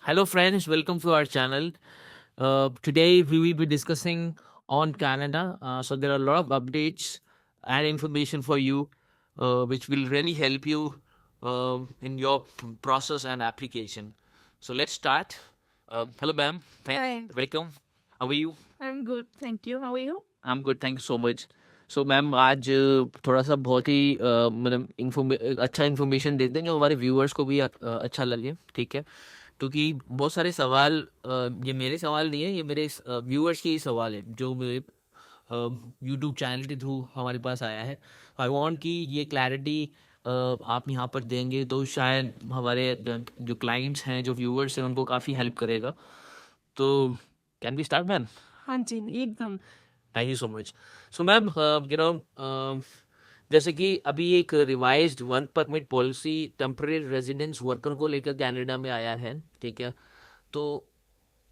Hello, friends. Welcome to our channel. Today we will be discussing on Canada. So there are a lot of updates and information for you, which will really help you in your process and application. So let's start. Hello, ma'am. Hi, Welcome. How are you? I'm good. Thank you. How are you? I'm good. Thank you so much. So ma'am आज थोड़ा सा बहुत ही मतलब अच्छा information देते हैं जो हमारे व्यूअर्स को भी अच्छा लगे, ठीक है। क्योंकि बहुत सारे सवाल ये मेरे सवाल नहीं है, ये मेरे व्यूअर्स के ही सवाल है जो मेरे यूट्यूब चैनल के थ्रू हमारे पास आया है। आई वांट कि ये क्लैरिटी आप यहाँ पर देंगे तो शायद हमारे जो क्लाइंट्स हैं, जो व्यूअर्स हैं, उनको काफ़ी हेल्प करेगा। तो कैन वी स्टार्ट मैम? हाँ जी, एकदम। Thank you so much. So ma'am, जैसे कि अभी एक revised work permit policy temporary residence worker को लेकर कनाडा में आया है, ठीक है। तो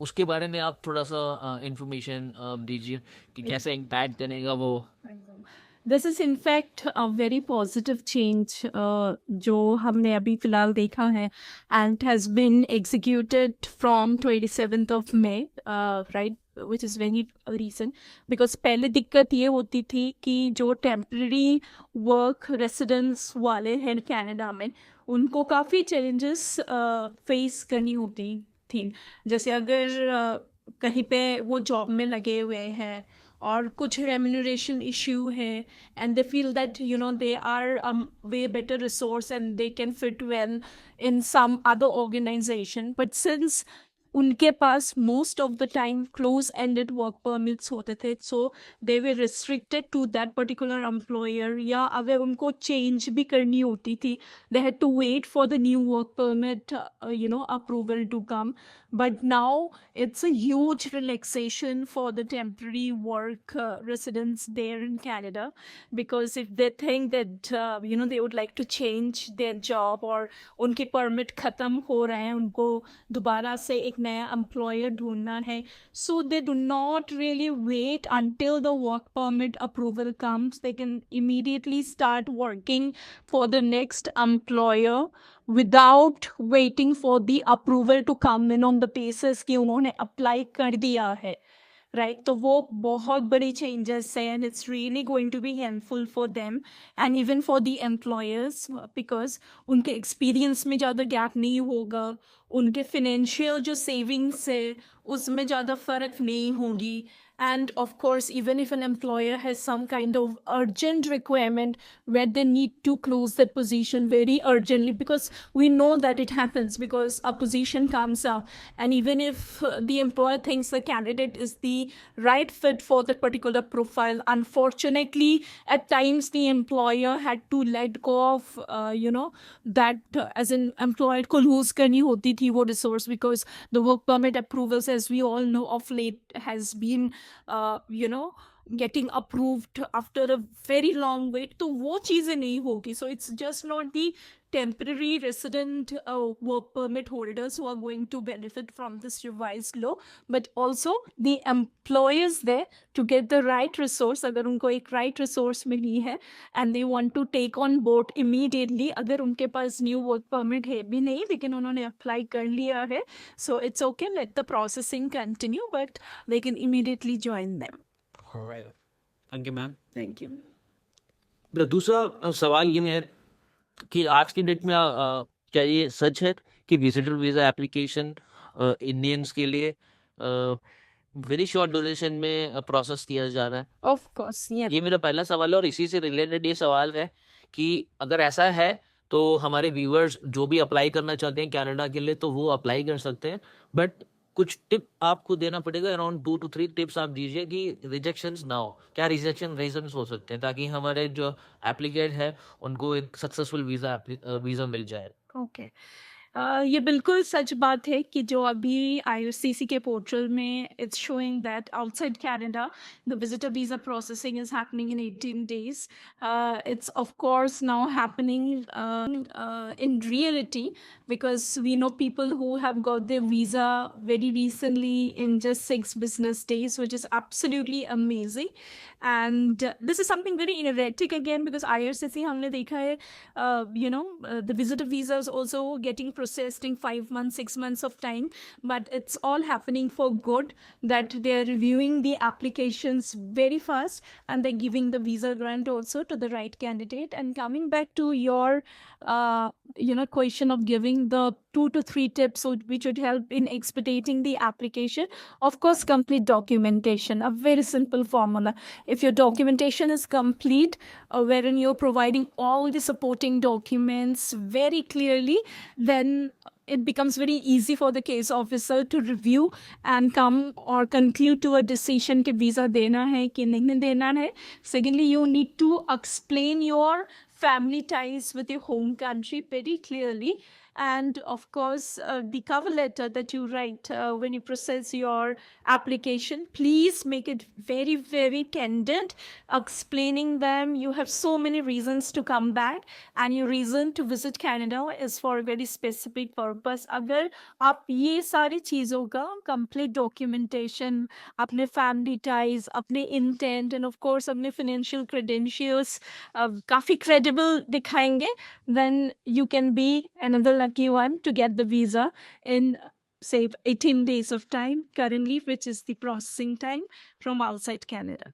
उसके बारे में आप थोड़ा सा इंफॉर्मेशन दीजिए कि कैसे इम्पैक्ट करेगा वो। This is in fact a very positive change जो हमने अभी फ़िलहाल देखा है and has been executed from 27th of May, right, which is very recent. Because पहले दिक्कत ये होती थी कि जो टेम्प्रेरी वर्क रेसिडेंस वाले हैं कनाडा में, उनको काफ़ी चैलेंजेस फेस करनी होती थी। जैसे अगर कहीं पे वो जॉब में लगे हुए हैं और कुछ रेम्यूनरेशन इश्यू है and they feel that they are way better resource and they can fit well in some other organization, but since उनके पास most of the time close ended work permits होते थे, so they were restricted to that particular employer, या अगर उनको change भी करनी होती थी they had to wait for the new work permit approval to come. But now it's a huge relaxation for the temporary work residents there in Canada, because if they think that they would like to change their job or उनके permit खत्म हो रहे हैं, उनको दोबारा से एक नया employer ढूंढना है, so they do not really wait until the work permit approval comes. They can immediately start working for the next employer without waiting for the approval to come in on the basis कि उन्होंने apply कर दिया है, right? तो वो बहुत बड़ी changes है and it's really going to be helpful for them and even for the employers, because उनके experience में ज़्यादा gap नहीं होगा, उनके financial जो savings है उसमें ज़्यादा फ़र्क नहीं होगी. And of course, even if an employer has some kind of urgent requirement where they need to close that position very urgently, because we know that it happens because a position comes up, and even if the employer thinks the candidate is the right fit for that particular profile, unfortunately at times the employer had to let go of that as an employer को lose करनी होती थी वो resource, because the work permit approvals, as we all know, of late has been getting approved after a very long wait. तो वो चीज़ें नहीं होगी. So it's just not the temporary resident work permit holders who are going to benefit from this revised law, but also the employers there to get the right resource. अगर उनको एक right resource मिली है and they want to take on board immediately, अगर उनके पास new work permit है भी नहीं लेकिन उन्होंने apply कर लिया है, so it's okay, let the processing continue, but they can immediately join them. Thank you ma'am. Thank you. दूसरा सवाल ये है कि आज की डेट में क्या ये सच है कि विजिटर वीज़ा एप्लीकेशन इंडियंस के लिए वेरी शॉर्ट ड्यूरेशन में प्रोसेस किया जा रहा है? Of course, yeah. ये मेरा पहला सवाल है और इसी से रिलेटेड ये सवाल है कि अगर ऐसा है तो हमारे व्यूअर्स जो भी अप्लाई करना चाहते हैं कनाडा के लिए तो वो अप्लाई कर सकते हैं, बट कुछ टिप आपको देना पड़ेगा, अराउंड 2 to 3 टिप्स आप दीजिए कि रिजेक्शंस ना हो। क्या रिजेक्शन रीजंस हो सकते हैं ताकि हमारे जो एप्लीकेंट है उनको एक सक्सेसफुल वीज़ा मिल जाए? ओके, ये बिल्कुल सच बात है कि जो अभी IRCC के पोर्टल में it's showing that outside Canada the visitor visa processing is happening in 18 days. It's of course now happening in reality, because we know people who have got their visa very recently in just 6 business days, which is absolutely amazing. And this is something very erratic again, because IRCC हमने देखा है the visitor visa is also getting processed in 5 months, 6 months of time, but it's all happening for good, that they're reviewing the applications very fast and they're giving the visa grant also to the right candidate. And coming back to your question of giving the 2 to 3 tips which would help in expediting the application. Of course, complete documentation, a very simple formula. If your documentation is complete, wherein you're providing all the supporting documents very clearly, then it becomes very easy for the case officer to review and come or conclude to a decision कि visa देना है कि नहीं देना है. Secondly, you need to explain your family ties with your home country very clearly. And of course, the cover letter that you write when you process your application, please make it very, very candid, explaining them you have so many reasons to come back and your reason to visit Canada is for a very specific purpose. अगर आप ये सारी चीज़ों का complete documentation, अपने family ties, अपने intent and of course अपने financial credentials काफ़ी credible दिखाएंगे, then you can be another lucky one to get the visa in say 18 days of time currently, which is the processing time from outside Canada.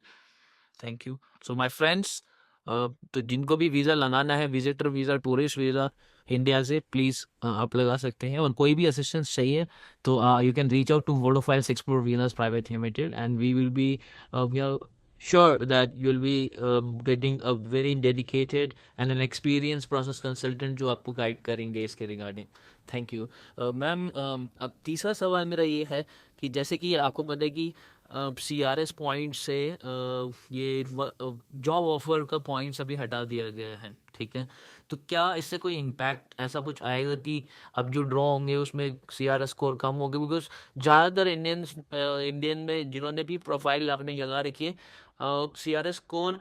Thank you. So my friends, तो जिनको भी visa लगाना है, visitor visa, tourist visa India से, please आप लगा सकते हैं. और कोई भी असिस्टेंस चाहिए तो you can reach out to vodofiles explore venus private limited and we will be sure that you'll be getting a very dedicated and an experienced process consultant जो आपको गाइड करेंगे इसके रिगार्डिंग. Thank you. मैम, अब तीसरा सवाल मेरा ये है कि जैसे कि आपको पता है कि CRS पॉइंट से ये जॉब ऑफर का पॉइंट्स अभी हटा दिया गया है, ठीक है. तो क्या इससे कोई इम्पैक्ट ऐसा कुछ आएगा कि अब जो ड्रॉ होंगे उसमें CRS स्कोर कम होगा? बिकॉज ज़्यादातर इंडियन में जिन्होंने भी प्रोफाइल आपने लगा रखी है, CRS स्कोर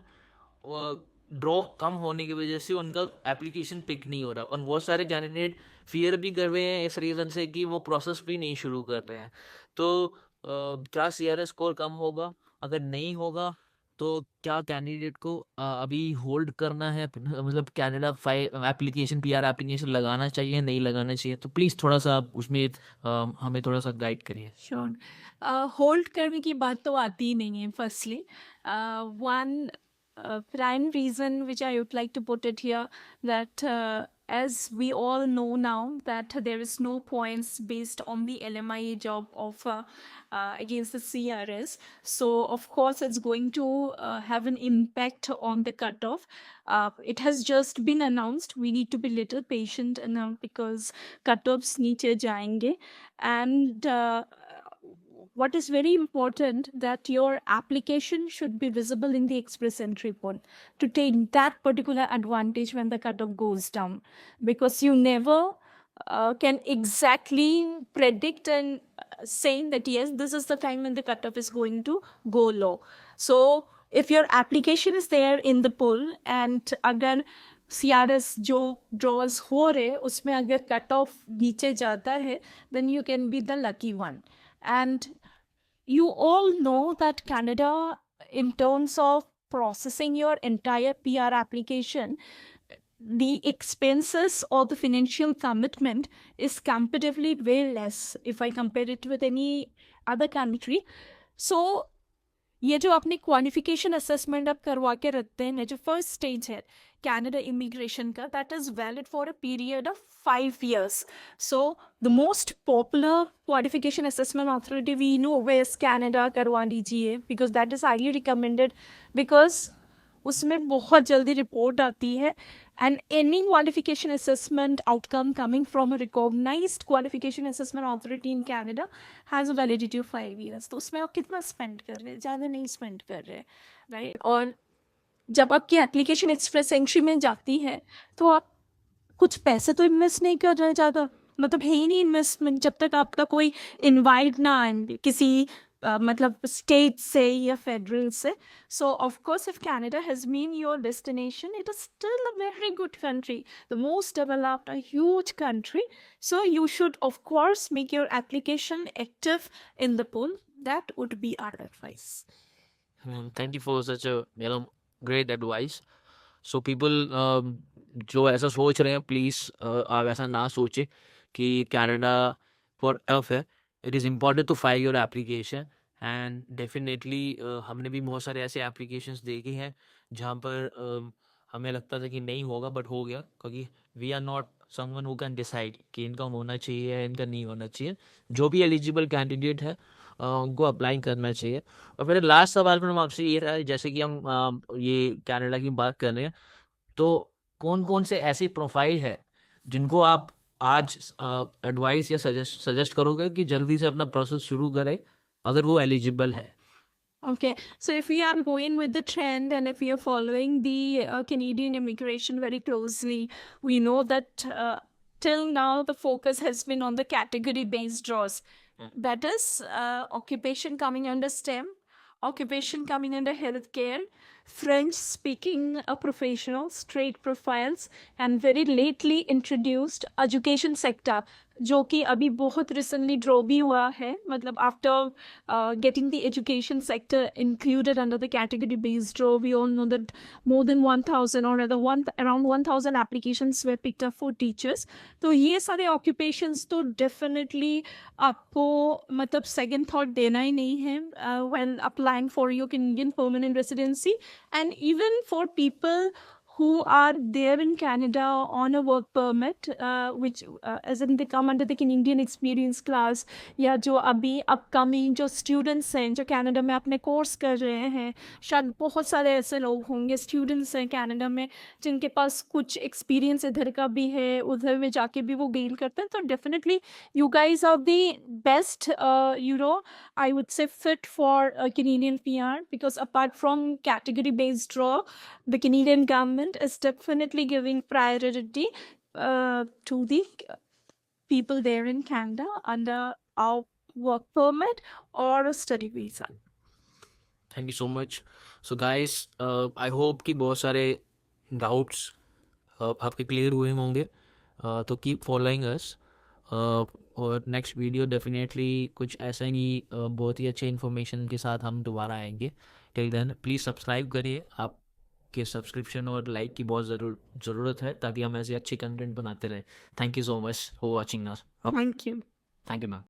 ड्रॉ कम होने की वजह से उनका एप्लीकेशन पिक नहीं हो रहा और बहुत सारे कैंडिडेट फियर भी कर रहे हैं इस रीज़न से कि वो प्रोसेस भी नहीं शुरू कर रहे हैं. तो क्या CRS स्कोर कम होगा? अगर नहीं होगा तो क्या कैंडिडेट को अभी होल्ड करना है, मतलब कनाडा एप्लीकेशन PR एप्लीकेशन लगाना चाहिए, नहीं लगाना चाहिए? तो प्लीज़ थोड़ा सा आप उसमें हमें थोड़ा सा गाइड करिए. श्योर. होल्ड करने की बात तो आती ही नहीं है. Firstly, one prime reason which I would like to put it here, that as we all know now that there is no points based on the LMIA job offer against the CRS. So of course it's going to have an impact on the cutoff. It has just been announced. We need to be little patient enough because cutoffs नीचे जाएंगे. And what is very important that your application should be visible in the express entry pool to take that particular advantage when the cutoff goes down, because you never can exactly predict and saying that yes, this is the time when the cutoff is going to go low. So if your application is there in the pool and अगर CRS जो draws हो रहे उसमें अगर cutoff नीचे जाता है, then you can be the lucky one. And you all know that Canada, in terms of processing your entire PR application, the expenses or the financial commitment is comparatively way less if I compare it with any other country. So ये जो अपने qualification assessment आप करवा के रखते हैं, जो first stage है कैनेडा इमिग्रेशन का, that is valid for a period of 5 years. So the most popular qualification assessment authority we know is Canada, करवा लीजिए, because that is highly recommended, because उसमें बहुत जल्दी रिपोर्ट आती है. And any qualification assessment outcome coming from a recognized qualification assessment authority in Canada has a validity of 5 years. तो उसमें आप कितना स्पेंड कर रहे हैं? ज़्यादा नहीं स्पेंड कर रहे, राइट? और जब आपकी एप्लीकेशन एक्सप्रेस एंट्री में जाती है तो आप कुछ पैसे तो इन्वेस्ट नहीं कर रहे ज़्यादा, मतलब है ही नहीं इन्वेस्टमेंट जब तक आपका कोई इनवाइट ना आए किसी मतलब स्टेट से या फेडरल से. So of course if Canada has been your destination, it is still a very good country, the most developed, a huge country. So you should of course make your application active in the pool. That would be our advice. Thank you for such a great advice. So people जो ऐसा सोच रहे हैं, please आप ऐसा ना सोचें, कि कनाडा फॉर टफ है, it is important to file your application and definitely हमने भी बहुत सारे ऐसे एप्लीकेशंस देखे हैं जहाँ पर हमें लगता था कि नहीं होगा बट हो गया, क्योंकि we are not someone who can decide कि इनका होना चाहिए या इनका नहीं होना चाहिए। जो भी एलिजिबल कैंडिडेट है उनको अप्लाई करना चाहिए। और मेरा लास्ट सवाल मैडम आपसे ये रहा है, जैसे कि हम ये कनाडा की बात कर रहे हैं, तो कौन कौन से ऐसी प्रोफाइल है जिनको आप आज एडवाइस या सजेस्ट करोगे कि जल्दी से अपना प्रोसेस शुरू करें अगर वो एलिजिबल है? Okay, so if we are going with the trend and if we are following the Canadian immigration very closely, we know that till now the focus has been on the category-based draws. That is occupation coming under STEM, occupation coming under healthcare, French-speaking professionals, trade profiles, and very lately introduced education sector, जो कि अभी बहुत recently draw भी हुआ है, मतलब after getting the education sector included under the category based draw, we all know that more than 1000 or rather around 1000 applications were picked up for teachers. तो ये सारे occupations तो definitely आपको मतलब second thought देना ही नहीं है when applying for your Canadian permanent residency, and even for people who are there in Canada on a work permit, which as in they come under the Canadian experience class, या जो अभी upcoming जो students हैं जो Canada में अपने course कर रहे हैं, शायद बहुत सारे ऐसे लोग होंगे students हैं Canada में जिनके पास कुछ experience इधर का भी है, उधर में जाके भी वो gain करते हैं, तो definitely you guys are the best, I would say fit for a Canadian PR, because apart from category based draw, the Canadian government is definitely giving priority to the people there in Canada under our work permit or a study visa. Thank you so much. So guys, I hope कि बहुत सारे doubts आपके clear हुए होंगे, तो keep following us, और next video definitely कुछ ऐसा ही बहुत ही अच्छे इन्फॉर्मेशन के साथ हम दोबारा आएंगे। टिल देन प्लीज़ सब्सक्राइब करिए, आपके सब्सक्रिप्शन और लाइक की बहुत ज़रूरत है ताकि हम ऐसे अच्छे कंटेंट बनाते रहें। Thank you so much for watching us. Thank you. Thank you ma'am.